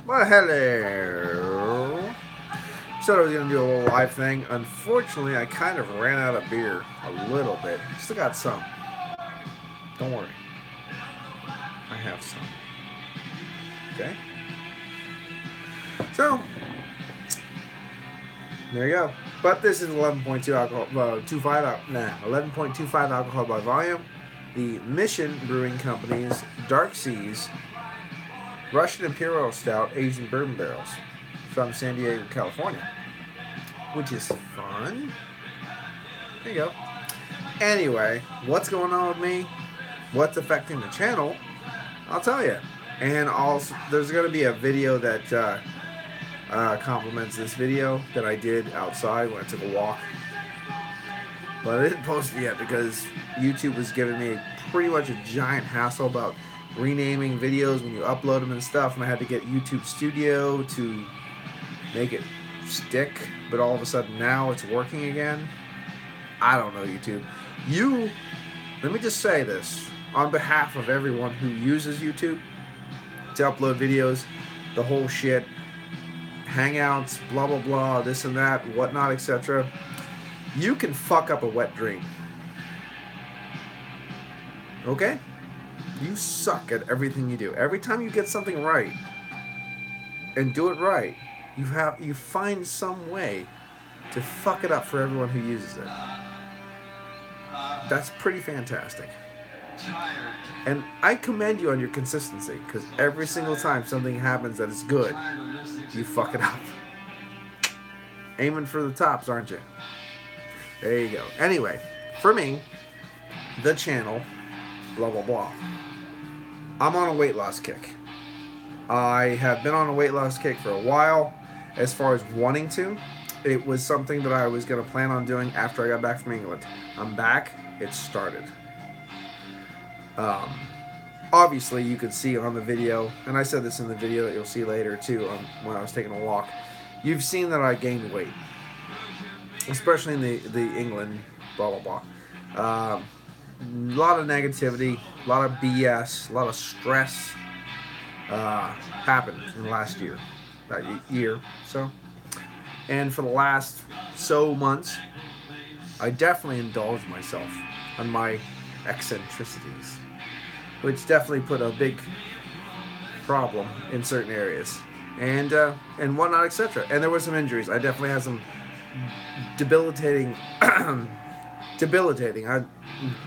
Well, hello. Said I was going to do a little live thing. Unfortunately, I kind of ran out of beer a little bit. Still got some. Don't worry. I have some. Okay? So, there you go. But this is 11.2 alcohol, 11.25 alcohol by volume. The Mission Brewing Company's Dark Seas Russian Imperial Stout aged in bourbon barrels from San Diego, California, which is fun. There you go. Anyway, what's going on with me? What's affecting the channel? I'll tell you. And also, there's going to be a video that complements this video that I did outside when I took a walk. But I didn't post it yet because YouTube was giving me pretty much a giant hassle about renaming videos when you upload them and stuff, and I had to get YouTube Studio to make it stick, but all of a sudden now it's working again. I don't know, YouTube. Let me just say this on behalf of everyone who uses YouTube to upload videos, the whole shit, Hangouts, blah blah blah, this and that, whatnot, etc. You can fuck up a wet dream. Okay? You suck at everything you do. Every time you get something right and do it right, you find some way to fuck it up for everyone who uses it. That's pretty fantastic. And I commend you on your consistency, because every single time something happens that is good, you fuck it up. Aiming for the tops, aren't you? There you go. Anyway, for me, the channel, blah blah blah, I'm on a weight loss kick. I have been on a weight loss kick for a while. As far as wanting to, it was something that I was going to plan on doing after I got back from England. I'm back. It started. Obviously, you could see on the video, and I said this in the video that you'll see later too, when I was taking a walk. You've seen that I gained weight, especially in the England, blah blah blah. A lot of negativity, a lot of BS, a lot of stress happened in the last year, that year. So, and for the last months, I definitely indulged myself on my eccentricities, which definitely put a big problem in certain areas, and whatnot, etc. And there were some injuries. I definitely had some debilitating,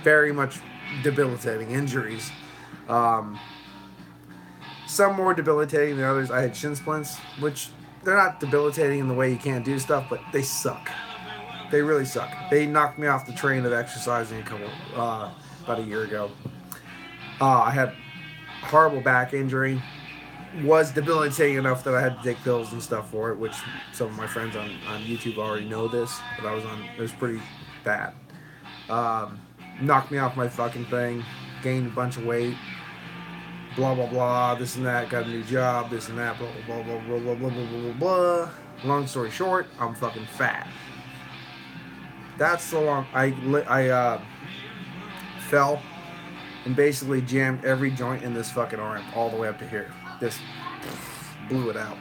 very much debilitating injuries. Some more debilitating than others. I had shin splints, which they're not debilitating in the way you can't do stuff, but they suck. They really suck. They knocked me off the train of exercising about a year ago. I had horrible back injury. Was debilitating enough that I had to take pills and stuff for it, which some of my friends on YouTube already know this, but I was on. It was pretty bad. Knocked me off my fucking thing. Gained a bunch of weight. Blah blah blah. This and that. Got a new job. This and that. Blah blah blah blah blah blah blah blah blah. Long story short, I'm fucking fat. That's the long. I fell and basically jammed every joint in this fucking arm all the way up to here. This blew it out.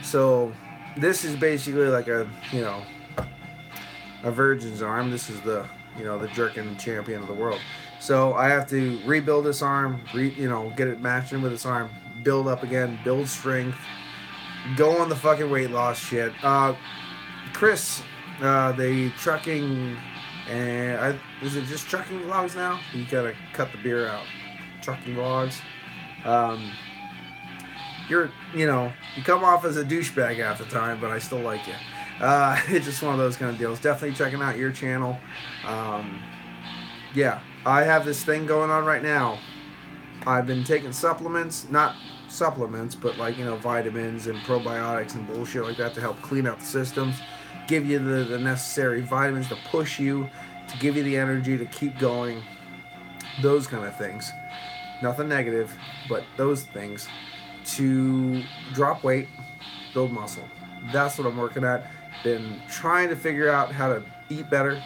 So this is basically like a virgin's arm. This is the the jerking champion of the world. So I have to rebuild this arm, get it matched in with this arm, build up again, build strength, go on the fucking weight loss shit. Chris, the trucking, and is it just trucking vlogs now? You gotta cut the beer out. Trucking vlogs. You come off as a douchebag half the time, but I still like you. It's just one of those kind of deals. Definitely checking out your channel. Yeah, I have this thing going on right now. I've been taking supplements, not supplements, but like, vitamins and probiotics and bullshit like that to help clean out the systems, give you the necessary vitamins to push you, to give you the energy to keep going, those kind of things. Nothing negative, but those things to drop weight, build muscle. That's what I'm working at. Been trying to figure out how to eat better.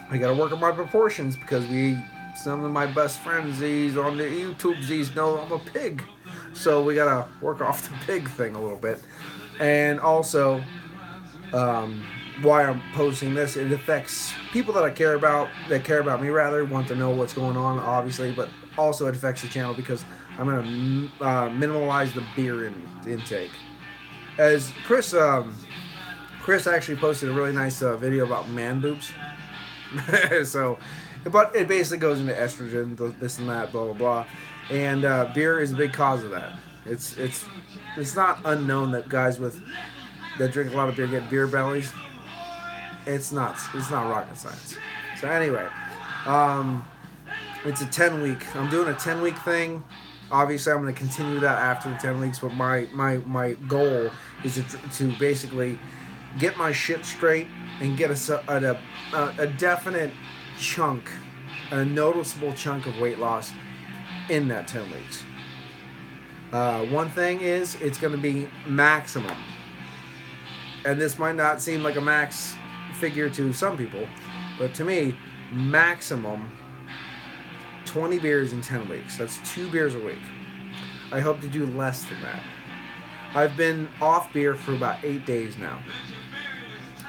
I gotta work on my proportions because some of my best friends, these on the YouTube, these know I'm a pig. So we gotta work off the pig thing a little bit. And also, why I'm posting this, it affects people that care about me rather, want to know what's going on, obviously, but also it affects the channel because I'm going to minimize the beer intake. As Chris actually posted a really nice video about man boobs. So, but it basically goes into estrogen, this and that, blah blah blah, and beer is a big cause of that. It's not unknown that guys that drink a lot of beer get beer bellies. It's not rocket science. So anyway, it's a 10-week. I'm doing a 10-week thing. Obviously, I'm going to continue that after the 10 weeks. But my goal is to basically get my shit straight and get a definite chunk, a noticeable chunk of weight loss in that 10 weeks. One thing is it's going to be maximum, and this might not seem like a max figure to some people, but to me, maximum 20 beers in 10 weeks. That's 2 beers a week. I hope to do less than that. I've been off beer for about 8 days now.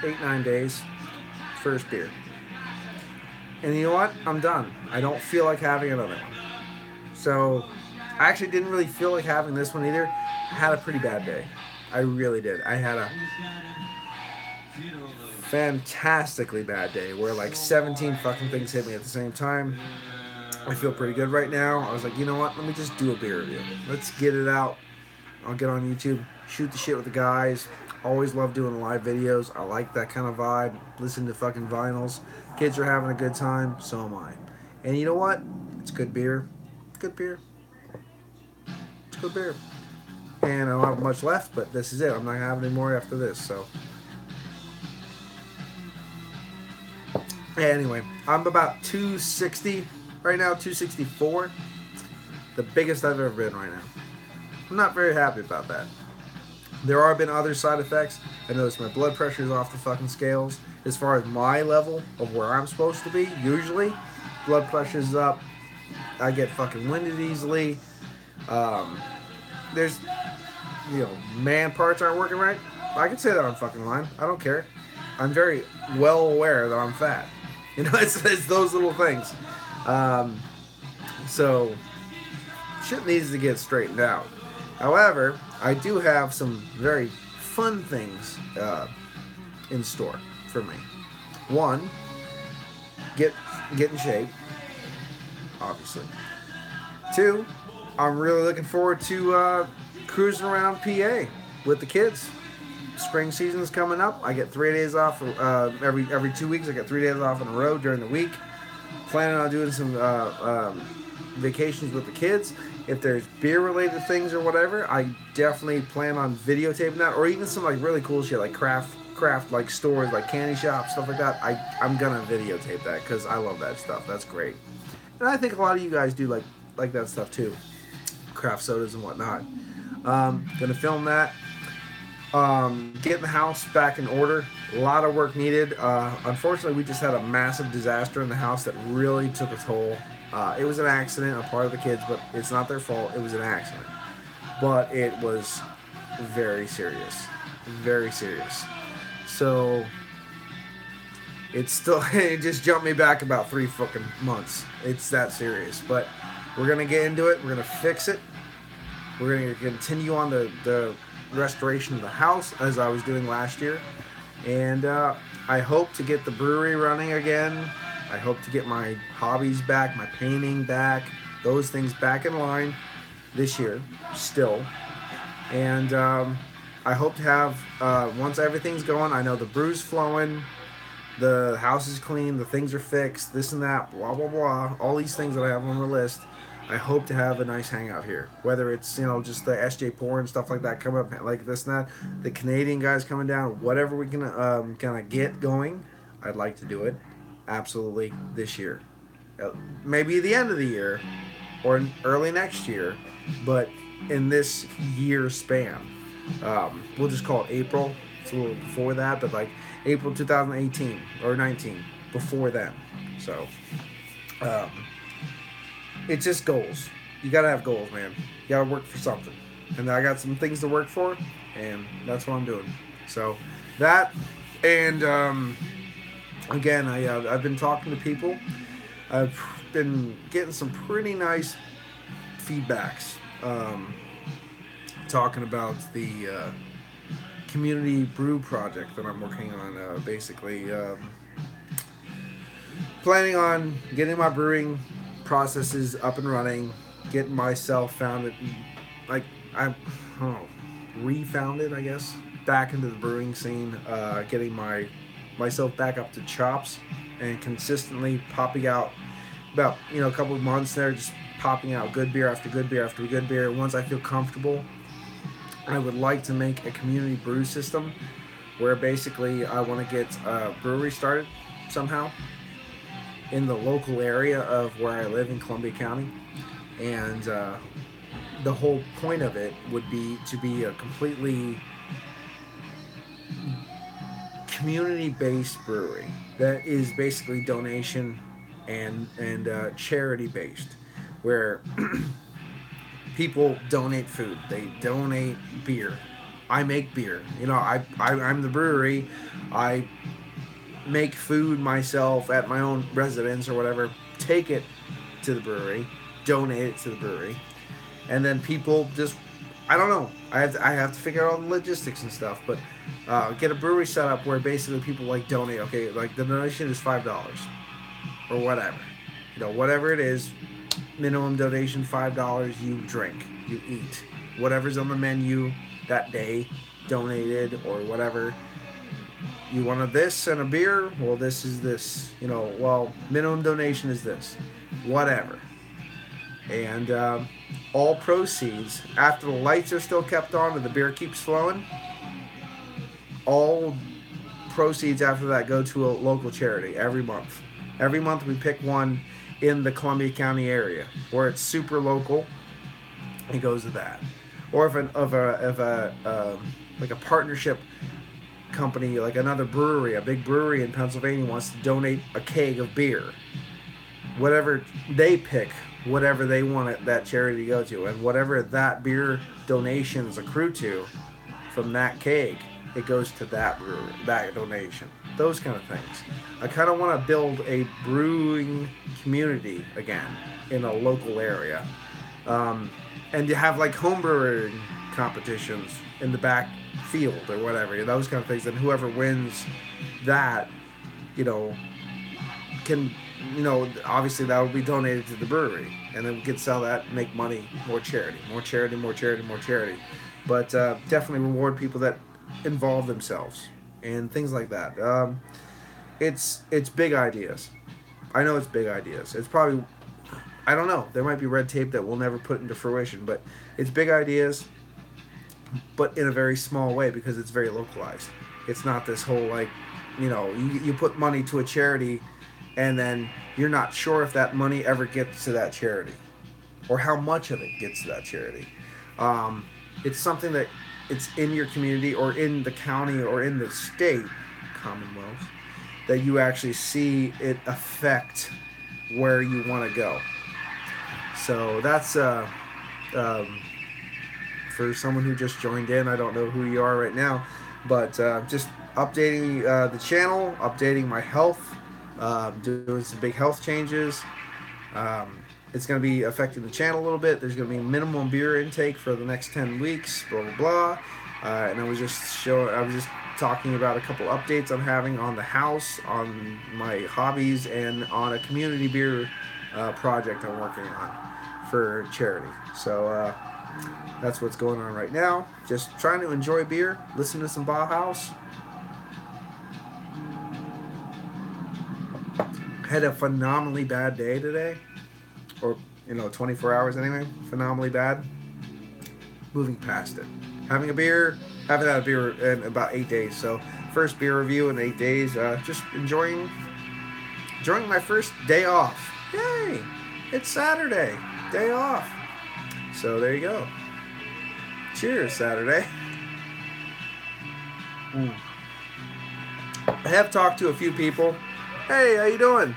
8-9 days. First beer. And you know what? I'm done. I don't feel like having another one. So, I actually didn't really feel like having this one either. I had a pretty bad day. I really did. I had a fantastically bad day where like 17 fucking things hit me at the same time. I feel pretty good right now. I was like, you know what? Let me just do a beer review. Let's get it out. I'll get on YouTube, shoot the shit with the guys. Always love doing live videos. I like that kind of vibe. Listen to fucking vinyls. Kids are having a good time. So am I. And you know what? It's good beer. Good beer. It's good beer. And I don't have much left, but this is it. I'm not going to have any more after this, so. Anyway, I'm about 260 right now, 264. The biggest I've ever been right now. I'm not very happy about that. There have been other side effects. I noticed my blood pressure is off the fucking scales. As far as my level of where I'm supposed to be, usually, blood pressure's up. I get fucking winded easily. There's, man parts aren't working right. I can say that on fucking line. I don't care. I'm very well aware that I'm fat. It's those little things. So, shit needs to get straightened out. However, I do have some very fun things in store for me. One, get in shape, obviously. Two, I'm really looking forward to cruising around PA with the kids. Spring season's coming up. I get 3 days off every 2 weeks. I get 3 days off on the road during the week. Planning on doing some vacations with the kids. If there's beer-related things or whatever, I definitely plan on videotaping that, or even some like really cool shit like craft like stores, like candy shops, stuff like that. I'm gonna videotape that because I love that stuff. That's great, and I think a lot of you guys do like that stuff too, craft sodas and whatnot. Gonna film that. Getting the house back in order. A lot of work needed. Unfortunately, we just had a massive disaster in the house that really took a toll. It was an accident, a part of the kids, but it's not their fault. It was an accident. But it was very serious. Very serious. So, it just jumped me back about 3 fucking months. It's that serious. But we're going to get into it. We're going to fix it. We're going to continue on the restoration of the house as I was doing last year. And I hope to get the brewery running again. I hope to get my hobbies back, my painting back, those things back in line this year still. And I hope to have, once everything's going, I know the brew's flowing, the house is clean, the things are fixed, this and that, blah, blah, blah, all these things that I have on the list. I hope to have a nice hangout here. Whether it's, just the SJ Porn, stuff like that, come up like this and that, the Canadian guys coming down, whatever we can kind of get going, I'd like to do it. Absolutely this year. Maybe the end of the year or early next year, but in this year span. We'll just call it April. It's a little before that, but like April 2018 or 19, before then. So, it's just goals. You gotta have goals, man. You gotta work for something. And I got some things to work for, and that's what I'm doing. So that, and again, I've been talking to people. I've been getting some pretty nice feedbacks, talking about the community brew project that I'm working on. Basically, planning on getting my brewing processes up and running, getting myself founded, like I don't know, refounded, I guess, back into the brewing scene, getting myself back up to chops, and consistently popping out about a couple of months there, just popping out good beer after good beer after good beer. Once I feel comfortable, I would like to make a community brew system where basically I want to get a brewery started somehow in the local area of where I live in Columbia County, and the whole point of it would be to be a completely community-based brewery that is basically donation and charity-based, where people donate food, they donate beer. I make beer. I'm the brewery. I make food myself at my own residence or whatever. Take it to the brewery, donate it to the brewery, and then people just, I don't know. I have to figure out all the logistics and stuff, but get a brewery set up where basically people like donate. Okay, like the donation is $5 or whatever, whatever it is. Minimum donation $5. You drink, you eat, whatever's on the menu that day, donated or whatever. You want a this and a beer? Well, this is this. Well, minimum donation is this, whatever. And all proceeds, after the lights are still kept on and the beer keeps flowing, all proceeds after that go to a local charity every month. Every month we pick one in the Columbia County area where it's super local. It goes to that. Or if like a partnership company, like another brewery, a big brewery in Pennsylvania wants to donate a keg of beer, whatever they pick, whatever they want that charity to go to, and whatever that beer donation is accrued to from that keg, it goes to that brewery, that donation. Those kind of things. I kind of want to build a brewing community again in a local area, and to have like home brewing competitions in the back field or whatever, those kind of things. And whoever wins that, can, obviously that will be donated to the brewery, and then we could sell that and make money. More charity. But definitely reward people that involve themselves and things like that. It's big ideas. I know it's big ideas. It's probably, I don't know, there might be red tape that we'll never put into fruition, but it's big ideas, but in a very small way because it's very localized. It's not this whole you put money to a charity and then you're not sure if that money ever gets to that charity or how much of it gets to that charity. It's something that it's in your community or in the county or in the state, Commonwealth, that you actually see it affect where you want to go. So that's for someone who just joined in. I don't know who you are right now, but just updating the channel, updating my health, doing some big health changes. It's going to be affecting the channel a little bit. There's going to be minimum beer intake for the next 10 weeks, blah, blah, blah. And I was just talking about a couple updates I'm having on the house, on my hobbies, and on a community beer project I'm working on for charity. So that's what's going on right now. Just trying to enjoy beer, listen to some Bauhaus. Had a phenomenally bad day today, or 24 hours anyway. Phenomenally bad. Moving past it. Having a beer. Haven't had a beer in about 8 days. So first beer review in 8 days. Just enjoying my first day off. Yay! It's Saturday. Day off. So there you go. Cheers, Saturday. I have talked to a few people. Hey, how you doing?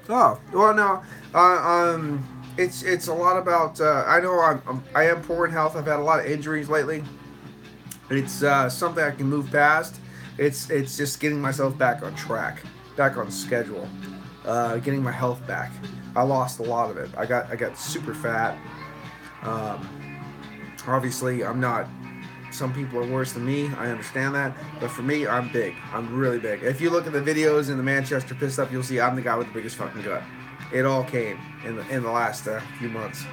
Oh well, no. It's a lot about. I know I am poor in health. I've had a lot of injuries lately. It's something I can move past. It's just getting myself back on track, back on schedule, getting my health back. I lost a lot of it. I got super fat. Um, Obviously, I'm not. Some people are worse than me. I understand that, but for me, I'm big. I'm really big. If you look at the videos in the Manchester Piss Up, you'll see I'm the guy with the biggest fucking gut. It all came in the last few months.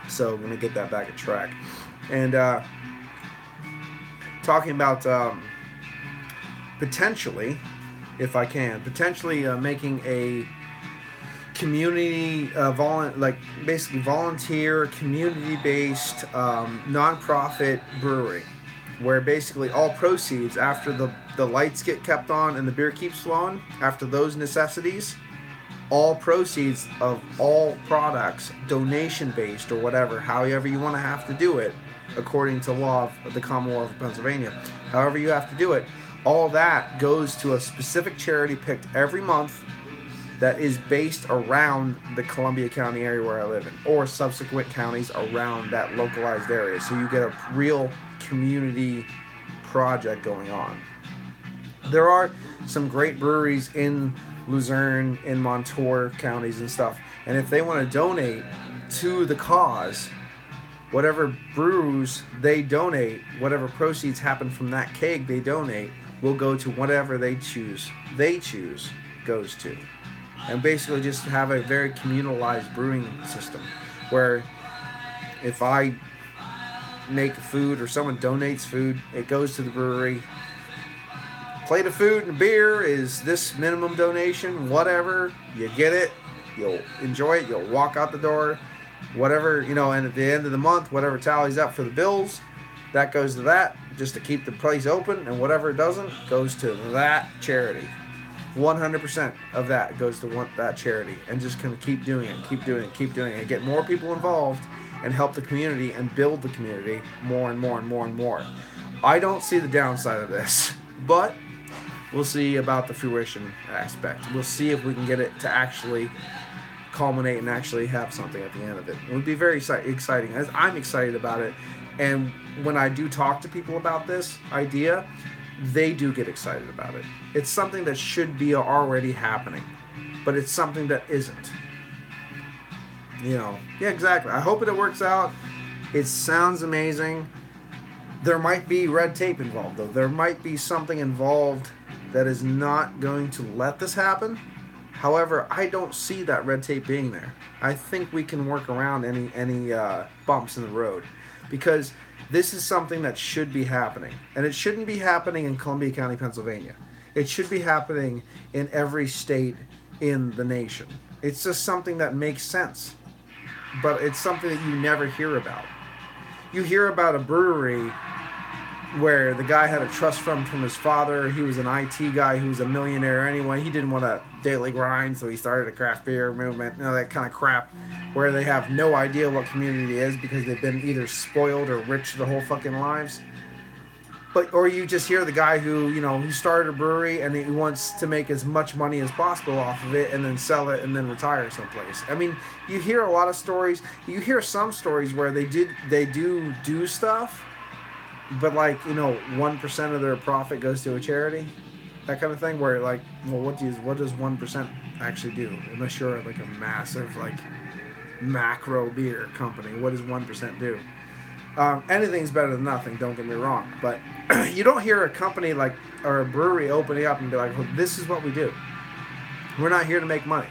So I'm gonna get that back on track. And talking about potentially, if I can, potentially making a community basically volunteer community-based nonprofit brewery where basically all proceeds after the lights get kept on and the beer keeps flowing, after those necessities, all proceeds of all products, donation based or whatever, however you want to have to do it, according to law of the Commonwealth of Pennsylvania, however you have to do it, all that goes to a specific charity picked every month that is based around the Columbia County area where I live in, or subsequent counties around that localized area. So you get a real community project going on. There are some great breweries in Luzerne, in Montour counties and stuff, and if they want to donate to the cause, whatever brews they donate, whatever proceeds happen from that keg they donate, will go to whatever they choose goes to. And basically just have a very communalized brewing system where if I make food or someone donates food, it goes to the brewery. Plate of food and beer is this minimum donation, whatever, you get it, you'll enjoy it, you'll walk out the door, whatever, and at the end of the month, whatever tallies up for the bills, that goes to that, just to keep the place open, and whatever it doesn't goes to that charity. 100% of that goes to that charity, and just kind of keep doing it, get more people involved and help the community and build the community more and more and more and more. I don't see the downside of this, but we'll see about the fruition aspect. We'll see if we can get it to actually culminate and actually have something at the end of it. It would be very exciting. As I'm excited about it, and when I do talk to people about this idea, they do get excited about it. It's something that should be already happening, but it's something that isn't. Yeah, exactly. I hope it works out. It sounds amazing. There might be red tape involved, though. There might be something involved that is not going to let this happen. However, I don't see that red tape being there. I think we can work around any bumps in the road, because this is something that should be happening. And it shouldn't be happening in Columbia County, Pennsylvania. It should be happening in every state in the nation. It's just something that makes sense. But it's something that you never hear about. You hear about a brewery where the guy had a trust fund from his father. He was an IT guy who was a millionaire anyway. He didn't want a daily grind, so he started a craft beer movement, that kind of crap, where they have no idea what community is because they've been either spoiled or rich their whole fucking lives. Or you just hear the guy who started a brewery and he wants to make as much money as possible off of it and then sell it and then retire someplace. I mean, you hear a lot of stories. You hear some stories where they do stuff, but 1% of their profit goes to a charity, that kind of thing. Where what does 1% actually do? Unless you're like a massive macro beer company, what does 1% do? Anything's better than nothing, don't get me wrong, but you don't hear a company or a brewery opening up and be like, well, this is what we do. We're not here to make money.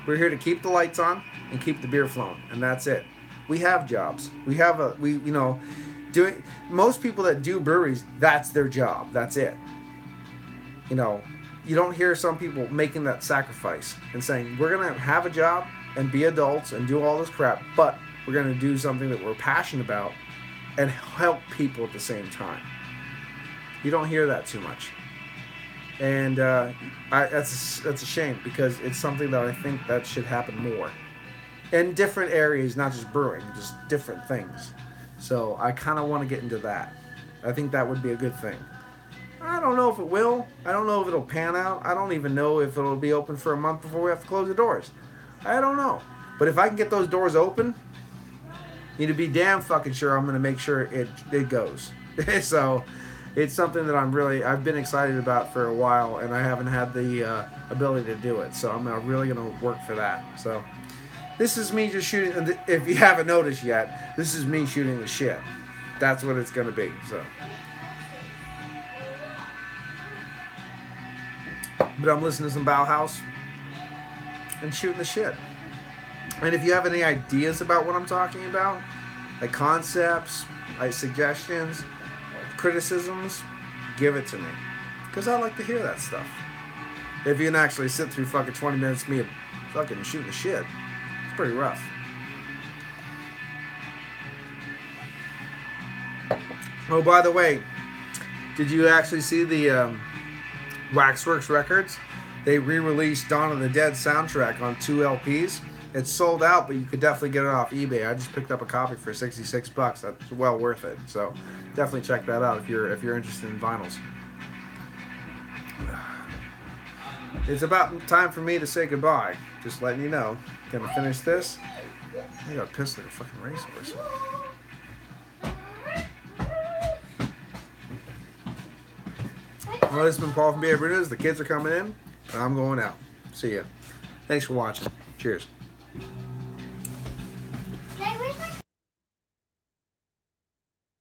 We're here to keep the lights on and keep the beer flowing, and that's it. We have jobs. Most people that do breweries, that's their job. That's it. You don't hear some people making that sacrifice and saying, we're going to have a job and be adults and do all this crap, but we're going to do something that we're passionate about and help people at the same time. You don't hear that too much. And that's a shame, because it's something that I think that should happen more. In different areas, not just brewing, just different things. So I kind of want to get into that. I think that would be a good thing. I don't know if it will. I don't know if it'll pan out. I don't even know if it'll be open for a month before we have to close the doors. I don't know. But if I can get those doors open, you need to be damn fucking sure I'm going to make sure it goes. So it's something that I've been excited about for a while, and I haven't had the ability to do it. So I'm really going to work for that. So this is me just shooting. If you haven't noticed yet, this is me shooting the shit. That's what it's going to be. So. But I'm listening to some Bauhaus and shooting the shit. And if you have any ideas about what I'm talking about, like concepts, like suggestions, criticisms, give it to me. Because I like to hear that stuff. If you can actually sit through fucking 20 minutes of me fucking shooting the shit, it's pretty rough. Oh, by the way, did you actually see the Waxworks Records? They re-released Dawn of the Dead soundtrack on 2 LPs. It's sold out, but you could definitely get it off eBay. I just picked up a copy for $66. That's well worth it. So definitely check that out if you're interested in vinyls. It's about time for me to say goodbye. Just letting you know. Gonna finish this. I got pissed like a fucking racehorse. Well, this has been Paul from PABrewNews. The kids are coming in, and I'm going out. See ya. Thanks for watching. Cheers.